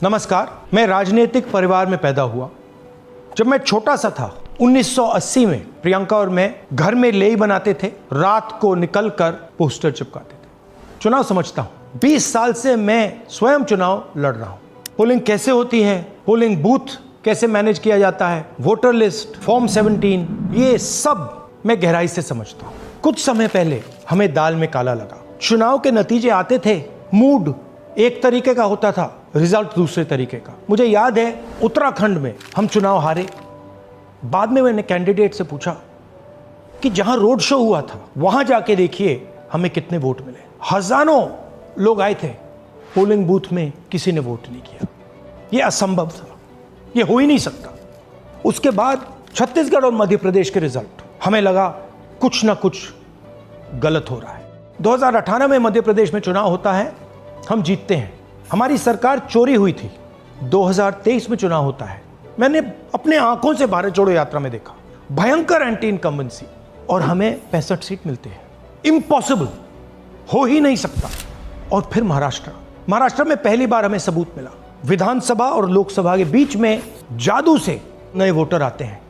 नमस्कार, मैं राजनीतिक परिवार में पैदा हुआ। जब मैं छोटा सा था 1980 में प्रियंका और मैं घर में लेई बनाते थे, रात को निकलकर पोस्टर चिपकाते थे। चुनाव समझता हूं, 20 साल से मैं स्वयं चुनाव लड़ रहा हूं। पोलिंग कैसे होती है, पोलिंग बूथ कैसे मैनेज किया जाता है, वोटर लिस्ट, फॉर्म 17, ये सब मैं गहराई से समझता हूं। कुछ समय पहले हमें दाल में काला लगा। चुनाव के नतीजे आते थे, मूड एक तरीके का होता था, रिजल्ट दूसरे तरीके का। मुझे याद है उत्तराखंड में हम चुनाव हारे। बाद में मैंने कैंडिडेट से पूछा कि जहां रोड शो हुआ था वहां जाके देखिए हमें कितने वोट मिले। हजारों लोग आए थे, पोलिंग बूथ में किसी ने वोट नहीं किया। यह असंभव था, यह हो ही नहीं सकता। उसके बाद छत्तीसगढ़ और मध्य प्रदेश के रिजल्ट, हमें लगा कुछ ना कुछ गलत हो रहा है। 2018 में मध्य प्रदेश में चुनाव होता है, हम जीतते हैं। हमारी सरकार चोरी हुई थी। 2023 में चुनाव होता है, मैंने अपने आंखों से भारत जोड़ो यात्रा में देखा, भयंकर एंटी इनकम्बेंसी, और हमें 65 सीट मिलते हैं। इम्पॉसिबल, हो ही नहीं सकता। और फिर महाराष्ट्र में पहली बार हमें सबूत मिला। विधानसभा और लोकसभा के बीच में जादू से नए वोटर आते हैं,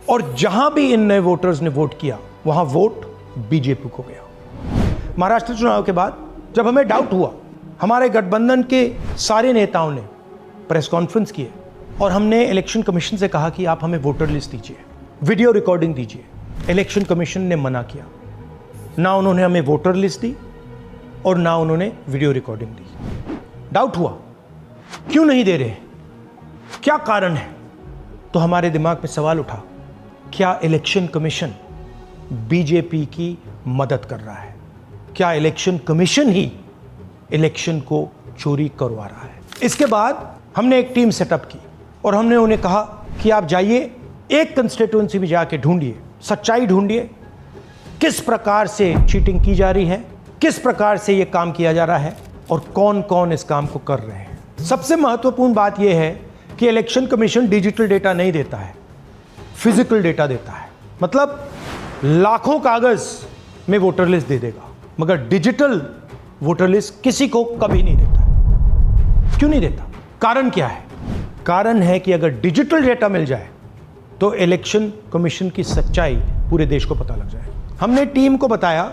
और जहां भी इन नए वोटर्स ने वोट किया वहां वोट बीजेपी को गया। महाराष्ट्र चुनाव के बाद जब हमें डाउट हुआ, हमारे गठबंधन के सारे नेताओं ने प्रेस कॉन्फ्रेंस किए और हमने इलेक्शन कमीशन से कहा कि आप हमें वोटर लिस्ट दीजिए, वीडियो रिकॉर्डिंग दीजिए। इलेक्शन कमीशन ने मना किया। ना उन्होंने हमें वोटर लिस्ट दी और ना उन्होंने वीडियो रिकॉर्डिंग दी। डाउट हुआ, क्यों नहीं दे रहे, क्या कारण है? तो हमारे दिमाग में सवाल उठा, क्या इलेक्शन कमीशन बीजेपी की मदद कर रहा है? क्या इलेक्शन कमीशन ही इलेक्शन को चोरी करवा रहा है? इसके बाद हमने एक टीम सेटअप की और हमने उन्हें कहा कि आप जाइए, एक कंस्टिट्यूएंसी में जाके ढूंढिए, सच्चाई ढूंढिए, किस प्रकार से चीटिंग की जा रही है, किस प्रकार से ये काम किया जा रहा है और कौन कौन इस काम को कर रहे हैं। सबसे महत्वपूर्ण बात यह है कि इलेक्शन कमीशन डिजिटल डेटा नहीं देता है, फिजिकल डेटा देता है। मतलब लाखों कागज में वोटर लिस्ट दे देगा, मगर डिजिटल वोटर लिस्ट किसी को कभी नहीं देता। क्यों नहीं देता? कारण क्या है? कारण है कि अगर डिजिटल डेटा मिल जाए तो इलेक्शन कमीशन की सच्चाई पूरे देश को पता लग जाए। हमने टीम को बताया,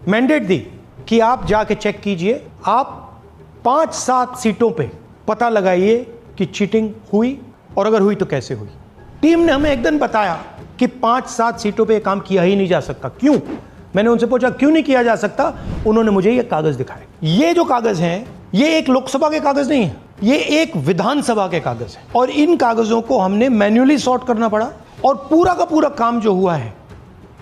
मैंडेट दी कि आप जाके चेक कीजिए, आप 5-7 सीटों पे पता लगाइए कि चीटिंग हुई, और अगर हुई तो कैसे हुई। टीम ने हमें एक दिन बताया कि 5-7 सीटों पे काम किया ही नहीं जा सकता। क्यों? मैंने उनसे पूछा क्यों नहीं किया जा सकता। उन्होंने मुझे ये कागज दिखाए। ये जो कागज हैं, ये एक लोकसभा के कागज नहीं है, ये एक विधानसभा के कागज है, और इन कागजों को हमने मैन्युअली सॉर्ट करना पड़ा। और पूरा का पूरा काम जो हुआ है,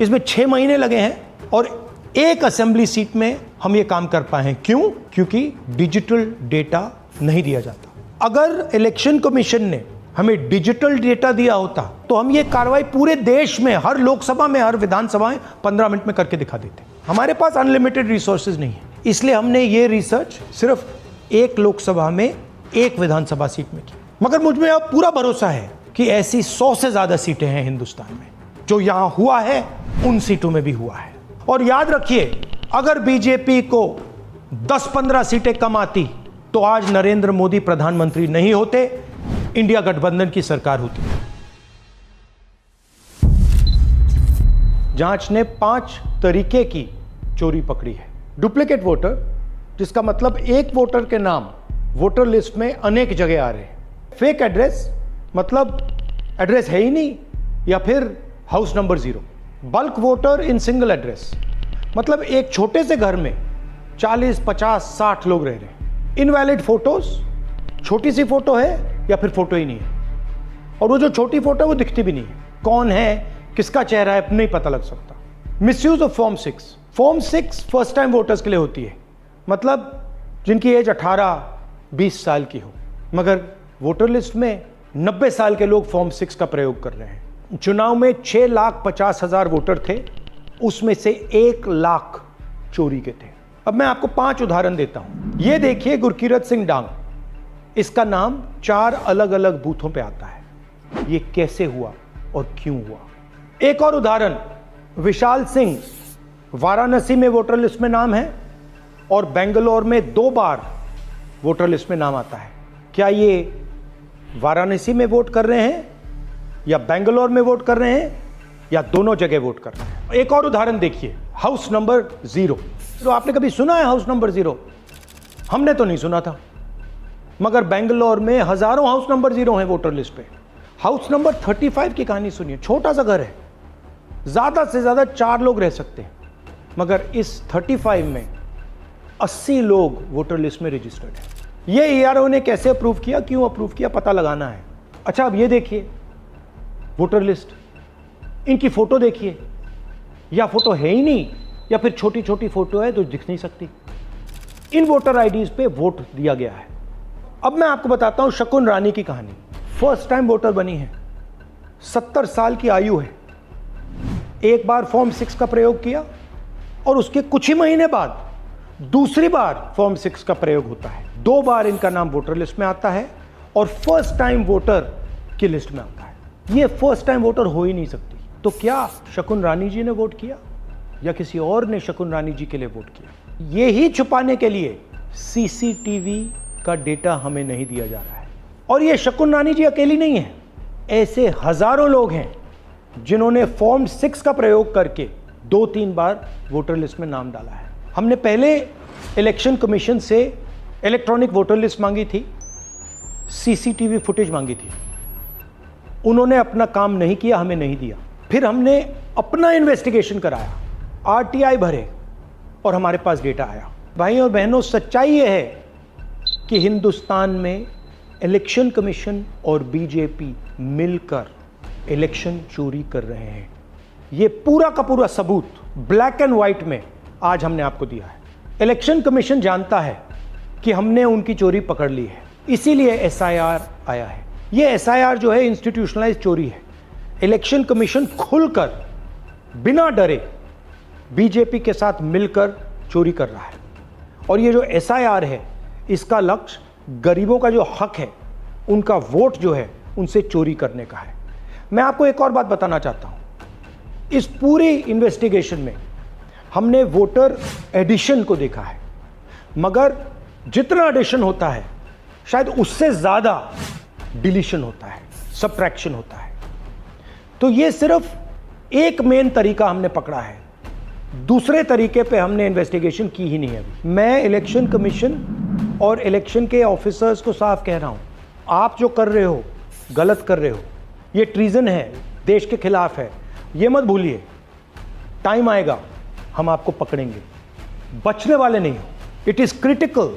इसमें 6 महीने लगे हैं, और एक असेंबली सीट में हम ये काम कर पाए हैं। क्यों? क्योंकि डिजिटल डेटा नहीं दिया जाता। अगर इलेक्शन कमीशन ने हमें डिजिटल डेटा दिया होता तो हम ये कार्रवाई पूरे देश में, हर लोकसभा में, हर विधानसभा में 15 मिनट में करके दिखा देते। हमारे पास अनलिमिटेड रिसोर्सेज नहीं है, इसलिए हमने ये रिसर्च सिर्फ एक लोकसभा में, एक विधानसभा सीट में की। मगर मुझ में अब पूरा भरोसा है कि ऐसी 100 से ज्यादा सीटें हैं हिंदुस्तान में। जो यहां हुआ है उन सीटों में भी हुआ है। और याद रखिए, अगर बीजेपी को 10-15 सीटें कम आती तो आज नरेंद्र मोदी प्रधानमंत्री नहीं होते, इंडिया गठबंधन की सरकार होती। जांच ने 5 तरीके की चोरी पकड़ी है। डुप्लीकेट वोटर, जिसका मतलब एक वोटर के नाम वोटर लिस्ट में अनेक जगह आ रहे हैं। फेक एड्रेस, मतलब एड्रेस है ही नहीं, या फिर house number 0। Bulk voter in single address, मतलब एक छोटे से घर में 40, 50, 60 लोग रह रहे हैं। इनवैलिड फोटोज, छोटी सी फोटो है या फिर फोटो ही नहीं है, और वो जो छोटी फोटो है वो दिखती भी नहीं है। कौन है, किसका चेहरा है, नहीं पता लग सकता। Misuse of form 6। Form 6 first time voters के लिए होती है, मतलब जिनकी एज 18-20 साल की हो, मगर वोटर लिस्ट में 90 साल के लोग फॉर्म 6 का प्रयोग कर रहे हैं। चुनाव में 6,50,000 वोटर थे, उसमें से 1 लाख चोरी के थे। अब मैं आपको 5 उदाहरण देता हूं। ये देखिए, गुरकीरत सिंह डांग, इसका नाम 4 अलग अलग बूथों पे आता है। ये कैसे हुआ और क्यों हुआ? एक और उदाहरण, विशाल सिंह, वाराणसी में वोटर लिस्ट में नाम है और बेंगलोर में 2 बार वोटर लिस्ट में नाम आता है। क्या ये वाराणसी में वोट कर रहे हैं या बेंगलोर में वोट कर रहे हैं या दोनों जगह वोट कर रहे हैं? एक और उदाहरण देखिए, हाउस नंबर 0। तो आपने कभी सुना है हाउस नंबर 0? हमने तो नहीं सुना था, मगर बेंगलोर में हजारों हाउस नंबर 0 हैं वोटर लिस्ट पे। हाउस नंबर 35 की कहानी सुनिए। छोटा सा घर है, ज्यादा से ज्यादा 4 लोग रह सकते हैं, मगर इस 35 में 80 लोग वोटर लिस्ट में रजिस्टर्ड हैं। ये ERO ने कैसे अप्रूव किया, क्यों अप्रूव किया, पता लगाना है। अच्छा, अब ये देखिए वोटर लिस्ट, इनकी फोटो देखिए, या फोटो है ही नहीं या फिर छोटी छोटी फोटो है तो दिख नहीं सकती। इन वोटर आईडीज पे वोट दिया गया है। अब मैं आपको बताता हूं शकुन रानी की कहानी। फर्स्ट टाइम वोटर बनी है, 70 साल की आयु है। एक बार फॉर्म 6 का प्रयोग किया और उसके कुछ ही महीने बाद दूसरी बार फॉर्म 6 का प्रयोग होता है। 2 बार इनका नाम वोटर लिस्ट में आता है और फर्स्ट टाइम वोटर की लिस्ट में आता है। ये फर्स्ट टाइम वोटर हो ही नहीं सकती। तो क्या शकुन रानी जी ने वोट किया या किसी और ने शकुन रानी जी के लिए वोट किया? ये ही छुपाने के लिए CCTV का डेटा हमें नहीं दिया जा रहा है। और ये शकुन रानी जी अकेली नहीं है, ऐसे हजारों लोग हैं जिन्होंने फॉर्म 6 का प्रयोग करके 2-3 बार वोटर लिस्ट में नाम डाला है। हमने पहले इलेक्शन कमीशन से इलेक्ट्रॉनिक वोटर लिस्ट मांगी थी, CCTV फुटेज मांगी थी। उन्होंने अपना काम नहीं किया, हमें नहीं दिया। फिर हमने अपना इन्वेस्टिगेशन कराया, RTI भरे और हमारे पास डेटा आया। भाई और बहनों, सच्चाई ये है कि हिंदुस्तान में इलेक्शन कमीशन और बीजेपी मिलकर इलेक्शन चोरी कर रहे हैं। ये पूरा का पूरा सबूत ब्लैक एंड व्हाइट में आज हमने आपको दिया है। इलेक्शन कमीशन जानता है कि हमने उनकी चोरी पकड़ ली है, इसीलिए SIR आया है। ये SIR जो है इंस्टीट्यूशनलाइज चोरी है। इलेक्शन कमीशन खुलकर बिना डरे बीजेपी के साथ मिलकर चोरी कर रहा है। और ये जो SIR है, इसका लक्ष्य गरीबों का जो हक है, उनका वोट जो है, उनसे चोरी करने का है। मैं आपको एक और बात बताना चाहता हूं। इस पूरी इन्वेस्टिगेशन में हमने वोटर एडिशन को देखा है, मगर जितना एडिशन होता है शायद उससे ज्यादा डिलीशन होता है, सबट्रैक्शन होता है। तो ये सिर्फ एक मेन तरीका हमने पकड़ा है, दूसरे तरीके पे हमने इन्वेस्टिगेशन की ही नहीं है अभी। मैं इलेक्शन कमीशन और इलेक्शन के ऑफिसर्स को साफ कह रहा हूं, आप जो कर रहे हो गलत कर रहे हो। ये ट्रीजन है, देश के खिलाफ है। ये मत भूलिए, टाइम आएगा हम आपको पकड़ेंगे, बचने वाले नहीं हो। It is critical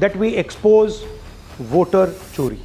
that we expose voter चोरी।